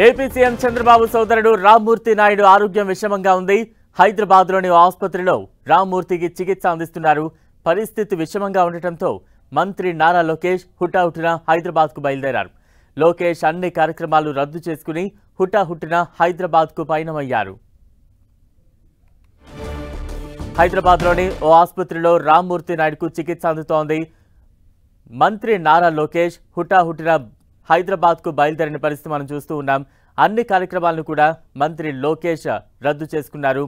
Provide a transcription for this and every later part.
AP CM Chandrababu సోదరుడు రామ్మూర్తి నాయుడు ఆరోగ్యం విషమంగా ఉంది. హైదరాబాద్లోని ఆసుపత్రిలో రామ్మూర్తికి చికిత్స అందిస్తున్నారు. పరిస్థితి విషమంగా ఉండటంతో మంత్రి నారా లోకేష్ హుటాహుటిన హైదరాబాద్కు బయలుదేరారు. లోకేష్ అన్ని కార్యక్రమాలు రద్దు చేసుకుని హుటాహుటిన హైదరాబాద్కు పయనమయ్యారు. హైదరాబాద్లోని ఓ ఆసుపత్రిలో రామ్మూర్తి నాయుడుకు చికిత్స అందుతోంది. మంత్రి నారా లోకేష్ హుటాహుటిన హైదరాబాద్కు బయలుదేరిన పరిస్థితి మనం చూస్తూ ఉన్నాం. అన్ని కార్యక్రమాలను కూడా మంత్రి లోకేష్ రద్దు చేసుకున్నారు.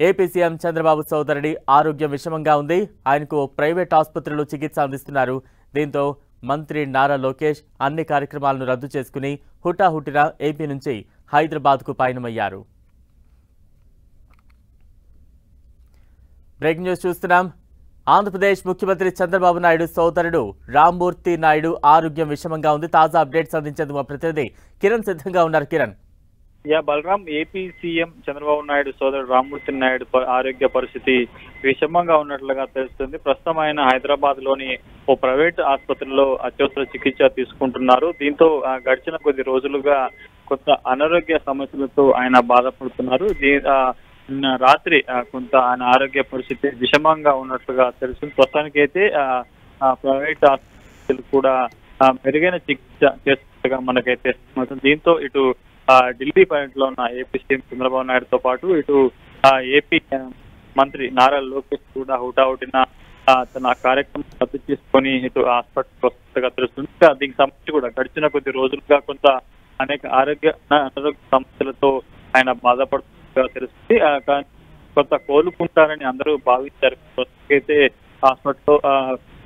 ఏపీ సీఎం చంద్రబాబు సోదరుడి ఆరోగ్యం విషమంగా ఉంది. ఆయనకు ప్రైవేట్ ఆసుపత్రిలో చికిత్స అందిస్తున్నారు. దీంతో మంత్రి నారా లోకేష్ అన్ని కార్యక్రమాలను రద్దు చేసుకుని హుటాహుటిన ఏపీ నుంచి హైదరాబాద్కు పయనమయ్యారు. బ్రేకింగ్ న్యూస్ చూస్తున్నాం. ఆంధ్రప్రదేశ్ ముఖ్యమంత్రి చంద్రబాబు నాయుడు సోదరుడు రామ్మూర్తి నాయుడు ఆరోగ్యం విషమంగా ఉంది. తాజా అప్డేట్స్ అందించేందుకు మా ప్రతినిధి కిరణ్ సిద్ధంగా ఉన్నారు. కిరణ్. బలరాం, ఏపీ సీఎం చంద్రబాబు నాయుడు సోదరుడు రామ్మూర్తి నాయుడు ఆరోగ్య పరిస్థితి విషమంగా ఉన్నట్లుగా తెలుస్తుంది. ప్రస్తుతం ఆయన హైదరాబాద్ లోని ఓ ప్రైవేట్ ఆసుపత్రిలో అత్యవసర చికిత్స తీసుకుంటున్నారు. దీంతో గడిచిన కొద్ది రోజులుగా కొంత అనారోగ్య సమస్యలతో ఆయన బాధపడుతున్నారు. నిన్న రాత్రి కొంత ఆయన ఆరోగ్య పరిస్థితి విషమంగా ఉన్నట్లుగా తెలుస్తుంది. ప్రస్తుతానికి అయితే ప్రైవేట్ ఆసుపత్రులు కూడా మెరుగైన చికిత్స చేస్తున్నట్టుగా మనకైతే దీంతో ఇటు ఢిల్లీ పర్యటనలో ఉన్న ఏపీ సీఎం చంద్రబాబు నాయుడుతో పాటు ఇటు ఏపీ మంత్రి నారా లోకేష్ కూడా హుటాహుటిన తన కార్యక్రమం రద్దు చేసుకొని ఇటు హాస్పిటల్కి వస్తున్నట్టుగా తెలుస్తుంది. దీనికి సంబంధించి కూడా గడిచిన కొద్ది రోజులుగా కొంత అనేక అనారోగ్య సమస్యలతో ఆయన బాధపడుతున్నట్టుగా తెలుస్తుంది. కొంత కోలుకుంటారని అందరూ భావించారు. ప్రస్తుతమైతే హాస్పిటల్లో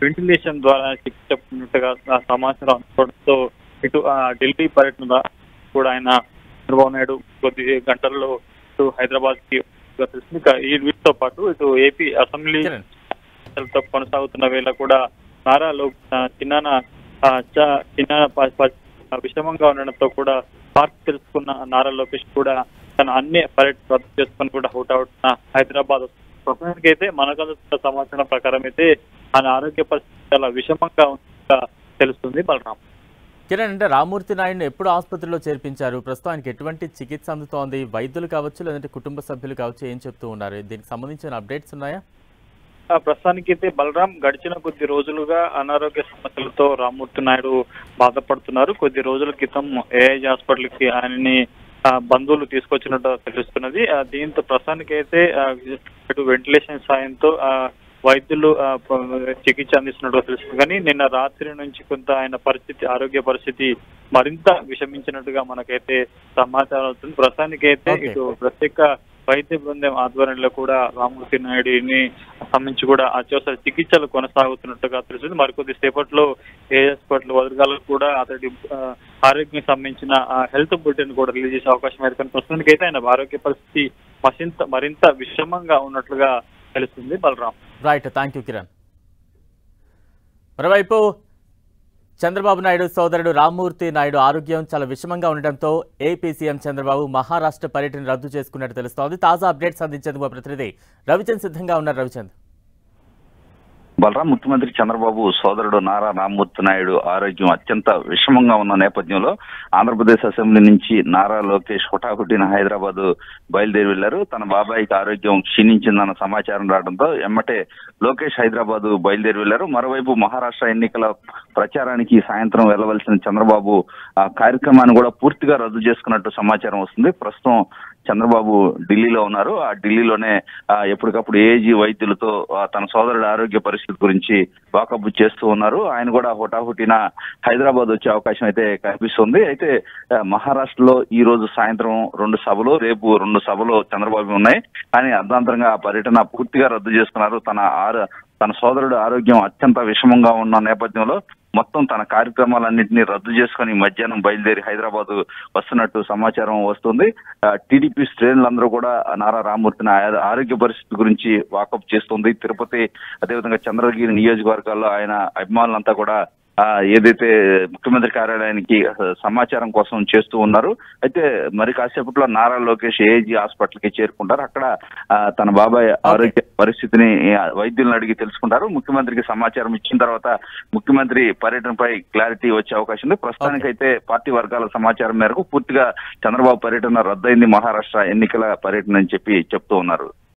వెంటిలేషన్ ద్వారా చికిత్స పొందినట్టుగా సమాచారం అందుకోవడంతో ఇటు ఢిల్లీ పర్యటన కూడా ఆయన చంద్రబాబు నాయుడు కొద్ది గంటల్లో ఇటు హైదరాబాద్ కి తెలుస్తుంది. ఈ వీటితో పాటు ఇటు ఏపీ అసెంబ్లీ కొనసాగుతున్న వేళ కూడా నారా చిన్న విషమంగా ఉండడంతో కూడా పార్క్ తెలుసుకున్న నారా లోకేష్ కూడా తన అన్ని పర్యటన రద్దు చేసుకుని కూడా హుటాహుటిన హైదరాబాద్ ప్రస్తుతానికి అయితే మనకు అందుతున్న సమాచారం ప్రకారం అయితే ఆయన ఆరోగ్య పరిస్థితి చాలా విషమంగా ఉన్నట్టుగా తెలుస్తుంది. బలరాం. కిరణ్, అంటే రామ్మూర్తి నాయుడుని ఎప్పుడు ఆసుపత్రిలో చేర్పించారు? ప్రస్తుతం ఆయనకి ఎటువంటి చికిత్స అందుతోంది? వైద్యులు కావచ్చు, లేదంటే కుటుంబ సభ్యులు కావచ్చు, ఏం చెప్తూ ఉన్నారు? దీనికి సంబంధించిన అప్డేట్స్ ఉన్నాయా? ప్రస్తుతానికైతే బలరాం, గడిచిన కొద్ది రోజులుగా అనారోగ్య సమస్యలతో రామ్మూర్తి నాయుడు బాధపడుతున్నారు. కొద్ది రోజుల క్రితం ఏఐజీ హాస్పిటల్కి ఆయనని బంధువులు తీసుకొచ్చినట్టు తెలుస్తున్నది. దీంతో ప్రస్తుతానికి అయితే ఇటు వెంటిలేషన్ సాయంతో వైద్యులు చికిత్స అందిస్తున్నట్టుగా తెలుస్తుంది. కానీ నిన్న రాత్రి నుంచి కొంత ఆయన ఆరోగ్య పరిస్థితి మరింత విషమించినట్టుగా మనకైతే సమాచారం అవుతుంది. ప్రస్తుతానికి అయితే ఇటు ప్రత్యేక వైద్య బృందం ఆధ్వర్యంలో కూడా రామ్మూర్తి నాయుడిని సంబంధించి కూడా అత్యవసర చికిత్సలు కొనసాగుతున్నట్టుగా తెలుస్తుంది. మరికొద్ది సేపట్లో ఏ హాస్పిటల్ వదలగాలకు కూడా అతడి ఆరోగ్యం సంబంధించిన హెల్త్ బులెటిన్ కూడా రిలీజ్ చేసే అవకాశం అయితే ప్రస్తుతానికి అయితే ఆయన ఆరోగ్య పరిస్థితి మరింత విషమంగా ఉన్నట్లుగా తెలుస్తుంది. Balaram. Right, thank you Kiran. మరోవైపు చంద్రబాబు నాయుడు సోదరుడు రామ్మూర్తి నాయుడు ఆరోగ్యం చాలా విషమంగా ఉండడంతో ఏపీ సీఎం చంద్రబాబు మహారాష్ట్ర పర్యటన రద్దు చేసుకున్నట్టు తెలుస్తోంది. తాజా అప్డేట్స్ అందించేందుకు ప్రతినిధి రవిచంద్ సిద్ధంగా ఉన్నారు. రవిచంద్. బలరాం, ముఖ్యమంత్రి చంద్రబాబు సోదరుడు నారా రామ్మూర్తి నాయుడు ఆరోగ్యం అత్యంత విషమంగా ఉన్న నేపథ్యంలో ఆంధ్రప్రదేశ్ అసెంబ్లీ నుంచి నారా లోకేష్ హుటాహుటిన హైదరాబాద్ బయలుదేరి వెళ్లారు. తన బాబాయికి ఆరోగ్యం క్షీణించిందన్న సమాచారం రావడంతో ఎమ్మటే లోకేష్ హైదరాబాద్ బయలుదేరి వెళ్లారు. మరోవైపు మహారాష్ట్ర ఎన్నికల ప్రచారానికి సాయంత్రం వెళ్లవలసిన చంద్రబాబు ఆ కార్యక్రమాన్ని కూడా పూర్తిగా రద్దు చేసుకున్నట్టు సమాచారం వస్తుంది. ప్రస్తుతం చంద్రబాబు ఢిల్లీలో ఉన్నారు. ఆ ఢిల్లీలోనే ఎప్పటికప్పుడు ఏఐజీ వైద్యులతో తన సోదరుడి ఆరోగ్య పరిస్థితి గురించి వాకబు చేస్తూ ఉన్నారు. ఆయన కూడా హుటాహుటిన హైదరాబాద్ వచ్చే అవకాశం అయితే కనిపిస్తుంది. అయితే మహారాష్ట్రలో ఈ రోజు సాయంత్రం 2 సభలు, రేపు 2 సభలు చంద్రబాబు ఉన్నాయి. కానీ అర్ధాంతరంగా ఆ పర్యటన పూర్తిగా రద్దు చేసుకున్నారు. తన సోదరుడు ఆరోగ్యం అత్యంత విషమంగా ఉన్న నేపథ్యంలో మొత్తం తన కార్యక్రమాలన్నింటినీ రద్దు చేసుకుని మధ్యాహ్నం బయలుదేరి హైదరాబాద్ వస్తున్నట్టు సమాచారం వస్తుంది. టీడీపీ శ్రేణులందరూ కూడా నారా రామ్మూర్తిని ఆరోగ్య పరిస్థితి గురించి వాకప్ చేస్తుంది. తిరుపతి, అదేవిధంగా చంద్రగిరి నియోజకవర్గాల్లో ఆయన అభిమానులంతా కూడా ఏదైతే ముఖ్యమంత్రి కార్యాలయానికి సమాచారం కోసం చేస్తూ ఉన్నారు. అయితే మరి కాసేపట్లో నారా లోకేష్ ఏఐజీ హాస్పిటల్ కి చేరుకుంటారు. అక్కడ తన బాబాయ్ ఆరోగ్య పరిస్థితిని వైద్యులను అడిగి తెలుసుకుంటారు. ముఖ్యమంత్రికి సమాచారం ఇచ్చిన తర్వాత ముఖ్యమంత్రి పర్యటనపై క్లారిటీ వచ్చే అవకాశం ఉంది. ప్రస్తుతానికైతే పార్టీ వర్గాల సమాచారం మేరకు పూర్తిగా చంద్రబాబు పర్యటన రద్దయింది, మహారాష్ట్ర ఎన్నికల పర్యటన అని చెప్తూ ఉన్నారు.